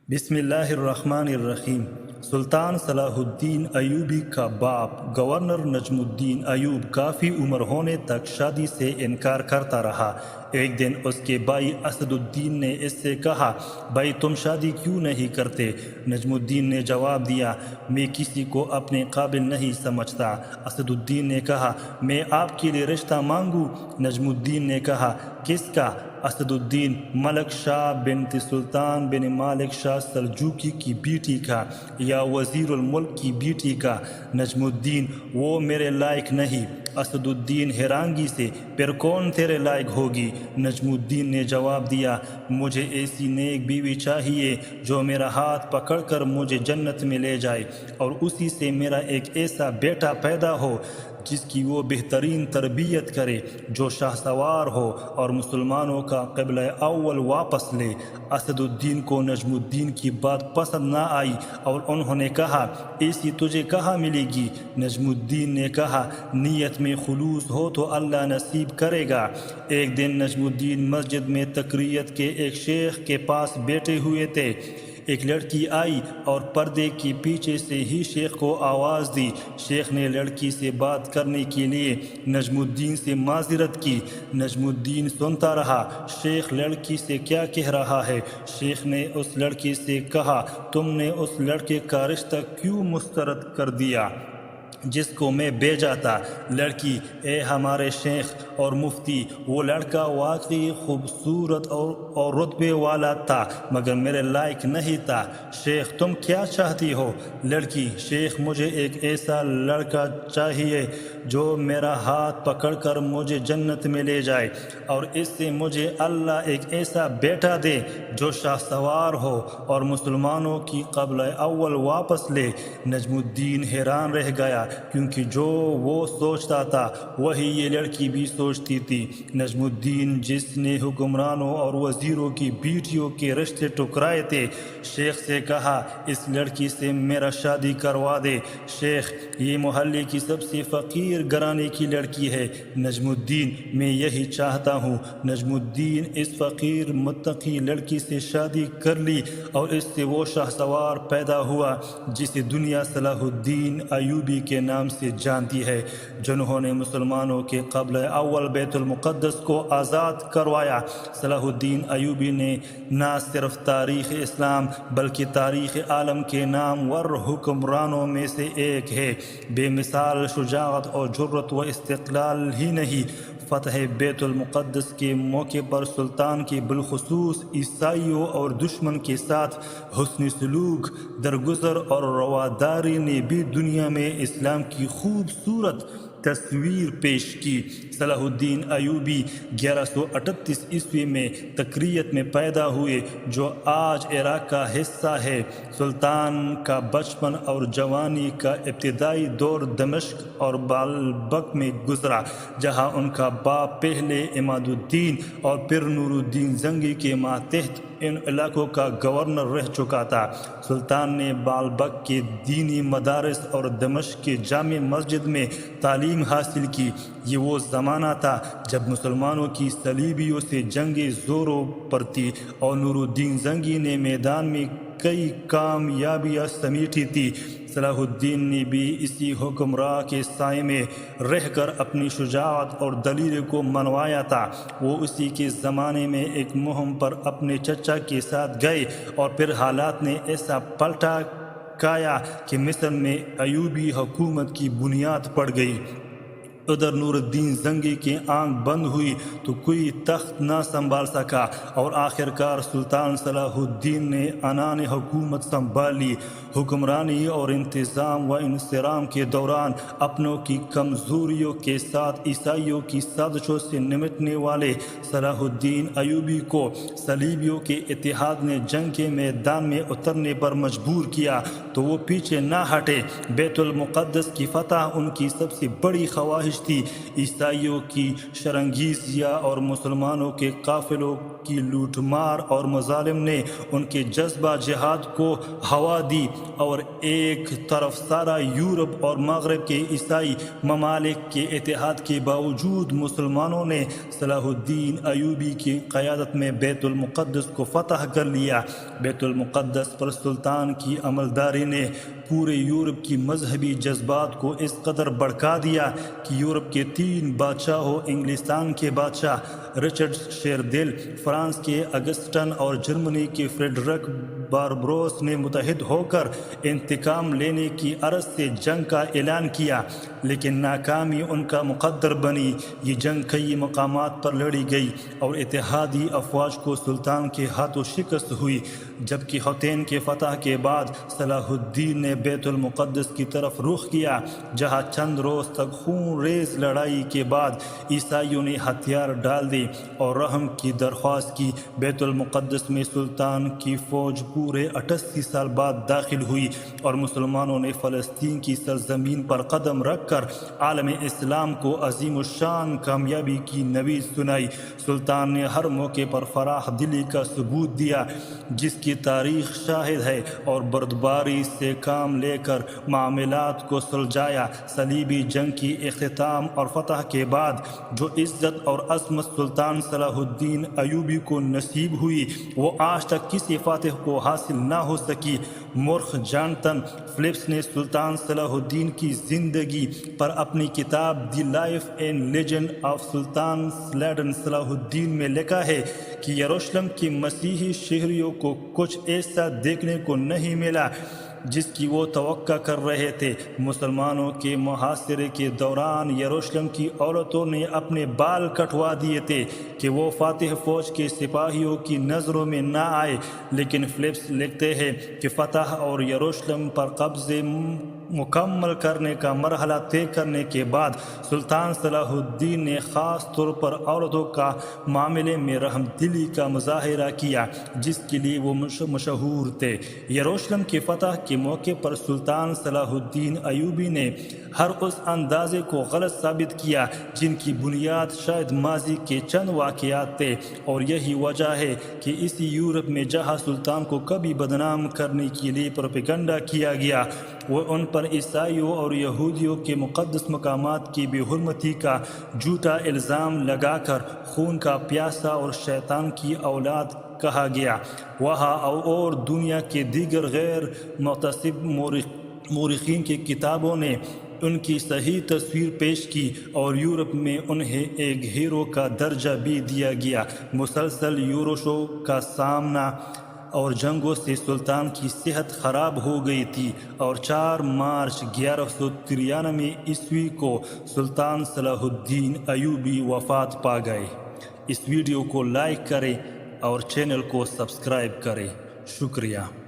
بسم اللہ الرحمن الرحیم۔ سلطان صلاح الدین ایوبی کا باپ گورنر نجم الدین ایوب کافی عمر ہونے تک شادی سے انکار کرتا رہا۔ ایک دن اس کے بھائی اسد الدین نے اس سے کہا، بھائی تم شادی کیوں نہیں کرتے؟ نجم الدین نے جواب دیا، میں کسی کو اپنے قابل نہیں سمجھتا۔ اسد الدین نے کہا، میں آپ کے لیے رشتہ مانگوں؟ نجم الدین نے کہا، کس کا؟ اسد الدین، ملک شاہ بنت سلطان بن مالک شاہ سلجوقی کی بیٹی کا، یا وزیر الملک کی بیٹی کا؟ نجم الدین، وہ میرے لائق نہیں۔ اسد الدین حیرانگی سے، پھر کون تیرے لائق ہوگی؟ نجم الدین نے جواب دیا، مجھے ایسی نیک بیوی چاہیے جو میرا ہاتھ پکڑ کر مجھے جنت میں لے جائے، اور اسی سے میرا ایک ایسا بیٹا پیدا ہو جس کی وہ بہترین تربیت کرے، جو شاہ سوار ہو اور مسلمانوں کا قبلہ اول واپس لے۔ اسد الدین کو نجم الدین کی بات پسند نہ آئی اور انہوں نے کہا، ایسی تجھے کہاں ملے گی؟ نجم الدین نے کہا، نیت میں خلوص ہو تو اللہ نصیب کرے گا۔ ایک دن نجم الدین مسجد میں تقریت کے ایک شیخ کے پاس بیٹھے ہوئے تھے۔ ایک لڑکی آئی اور پردے کے پیچھے سے ہی شیخ کو آواز دی۔ شیخ نے لڑکی سے بات کرنے کے لیے نجم الدین سے معذرت کی۔ نجم الدین سنتا رہا، شیخ لڑکی سے کیا کہہ رہا ہے۔ شیخ نے اس لڑکی سے کہا، تم نے اس لڑکے کا رشتہ کیوں مسترد کر دیا جس کو میں بھیجا تھا؟ لڑکی، اے ہمارے شیخ اور مفتی، وہ لڑکا واقعی خوبصورت اور رتبے والا تھا، مگر میرے لائق نہیں تھا۔ شیخ، تم کیا چاہتی ہو؟ لڑکی، شیخ، مجھے ایک ایسا لڑکا چاہیے جو میرا ہاتھ پکڑ کر مجھے جنت میں لے جائے، اور اس سے مجھے اللہ ایک ایسا بیٹا دے جو شاہ سوار ہو اور مسلمانوں کی قبلہ اول واپس لے۔ نجم الدین حیران رہ گیا، کیونکہ جو وہ سوچتا تھا وہی یہ لڑکی بھی سوچتی تھی۔ نجم الدین، جس نے حکمرانوں اور وزیروں کی بیٹیوں کے رشتے ٹکرائے تھے، شیخ سے کہا، اس لڑکی سے میرا شادی کروا دے۔ شیخ، یہ محلے کی سب سے فقیر گھرانے کی لڑکی ہے۔ نجم الدین، میں یہی چاہتا ہوں۔ نجم الدین اس فقیر متقی لڑکی سے شادی کر لی، اور اس سے وہ شاہ سوار پیدا ہوا جسے دنیا صلاح الدین ایوبی کے نام سے جانتی ہے، جنہوں نے مسلمانوں کے قبلہ اول بیت المقدس کو آزاد کروایا۔ صلاح الدین ایوبی نے نہ صرف تاریخ اسلام بلکہ تاریخ عالم کے نامور حکمرانوں میں سے ایک ہے۔ بے مثال شجاعت اور جرأت و استقلال ہی نہیں، فتح بیت المقدس کے موقع پر سلطان کے بالخصوص عیسائیوں اور دشمن کے ساتھ حسن سلوک، درگزر اور رواداری نے بھی دنیا میں اسلام کی خوبصورت تصویر پیش کی۔ صلاح الدین ایوبی 1138 عیسوی میں تکریت میں پیدا ہوئے، جو آج عراق کا حصہ ہے۔ سلطان کا بچپن اور جوانی کا ابتدائی دور دمشق اور بالبک میں گزرا، جہاں ان کا باپ پہلے عماد الدین اور پھر نور الدین زنگی کے ماتحت ان علاقوں کا گورنر رہ چکا تھا۔ سلطان نے بالبک کے دینی مدارس اور دمشق کے جامع مسجد میں تعلیم حاصل کی۔ یہ وہ زمانہ تھا جب مسلمانوں کی صلیبیوں سے جنگیں زوروں پر تھی، اور نور الدین زنگی نے میدان میں کئی کامیابیاں سمیٹی تھی۔ صلاح الدین نے بھی اسی حکمراں کے سائے میں رہ کر اپنی شجاعت اور دلیری کو منوایا تھا۔ وہ اسی کے زمانے میں ایک مہم پر اپنے چچا کے ساتھ گئے، اور پھر حالات نے ایسا پلٹا کھایا کہ مصر میں ایوبی حکومت کی بنیاد پڑ گئی۔ ادھر نور الدین زنگی کی آنکھ بند ہوئی تو کوئی تخت نہ سنبھال سکا، اور آخر کار سلطان صلاح الدین نے عنان حکومت سنبھال لی۔ حکمرانی اور انتظام و انصرام کے دوران اپنوں کی کمزوریوں کے ساتھ عیسائیوں کی سازشوں سے نمٹنے والے صلاح الدین ایوبی کو صلیبیوں کے اتحاد نے جنگ کے میدان میں اترنے پر مجبور کیا، تو وہ پیچھے نہ ہٹے۔ بیت المقدس کی فتح ان کی سب سے بڑی خواہش خوش تھی۔ عیسائیوں کی شرنگیزیاں اور مسلمانوں کے قافلوں کی لوٹ مار اور مظالم نے ان کے جذبہ جہاد کو ہوا دی، اور ایک طرف سارا یورپ اور مغرب کے عیسائی ممالک کے اتحاد کے باوجود مسلمانوں نے صلاح الدین ایوبی کی قیادت میں بیت المقدس کو فتح کر لیا۔ بیت المقدس پر سلطان کی عملداری نے پورے یورپ کی مذہبی جذبات کو اس قدر بڑھا دیا کہ یورپ کے 3 بادشاہوں، انگلستان کے بادشاہ رچرڈ شیردل، فرانس کے اگسٹن اور جرمنی کے فریڈرک باربروس نے متحد ہو کر انتقام لینے کی غرض سے جنگ کا اعلان کیا، لیکن ناکامی ان کا مقدر بنی۔ یہ جنگ کئی مقامات پر لڑی گئی اور اتحادی افواج کو سلطان کے ہاتھوں شکست ہوئی، جبکہ حطین کے فتح کے بعد صلاح الدین نے بیت المقدس کی طرف رخ کیا، جہاں چند روز تک خون ریز لڑائی کے بعد عیسائیوں نے ہتھیار ڈال دی اور رحم کی درخواست کی۔ بیت المقدس میں سلطان کی فوج پورے 88 سال بعد داخل ہوئی اور مسلمانوں نے فلسطین کی سرزمین پر قدم رکھ کر عالم اسلام کو عظیم الشان کامیابی کی نوید سنائی۔ سلطان نے ہر موقع پر فراخ دلی کا ثبوت دیا، جس کی تاریخ شاہد ہے، اور بردباری سے کام لے کر معاملات کو سلجھایا۔ صلیبی جنگ کی اختتام اور فتح کے بعد جو عزت اور عظمت سلطان صلاح الدین ایوبی کو نصیب ہوئی، وہ آج تک کسی فاتح کو حاصل نہ ہو سکی۔ مورخ جانتن فلپس نے سلطان صلاح الدین کی زندگی پر اپنی کتاب the life and legend of sultan Saladin صلاح الدین میں لکھا ہے کہ یروشلم کے مسیحی شہریوں کو کچھ ایسا دیکھنے کو نہیں ملا جس کی وہ توقع کر رہے تھے۔ مسلمانوں کے محاصرے کے دوران یروشلم کی عورتوں نے اپنے بال کٹوا دیے تھے کہ وہ فاتح فوج کے سپاہیوں کی نظروں میں نہ آئے، لیکن فلپس لکھتے ہیں کہ فتح اور یروشلم پر قبضے مکمل کرنے کا مرحلہ طے کرنے کے بعد سلطان صلاح الدین نے خاص طور پر عورتوں کا معاملے میں رحم دلی کا مظاہرہ کیا، جس کے لیے وہ مشہور تھے۔ یروشلم کی فتح کے موقع پر سلطان صلاح الدین ایوبی نے ہر اس اندازے کو غلط ثابت کیا جن کی بنیاد شاید ماضی کے چند واقعات تھے، اور یہی وجہ ہے کہ اسی یورپ میں جہاں سلطان کو کبھی بدنام کرنے کے لیے پروپیگنڈا کیا گیا، وہ ان پر عیسائیوں اور یہودیوں کے مقدس مقامات کی بے حرمتی کا جھوٹا الزام لگا کر خون کا پیاسا اور شیطان کی اولاد کہا گیا۔ وہاں اور دنیا کے دیگر غیر متعصب مورخین کی کتابوں نے ان کی صحیح تصویر پیش کی، اور یورپ میں انہیں ایک ہیرو کا درجہ بھی دیا گیا۔ مسلسل یورشوں کا سامنا اور جنگوں سے سلطان کی صحت خراب ہو گئی تھی، اور 4 مارچ 1193 عیسوی کو سلطان صلاح الدین ایوبی وفات پا گئے۔ اس ویڈیو کو لائک کریں اور چینل کو سبسکرائب کریں۔ شکریہ۔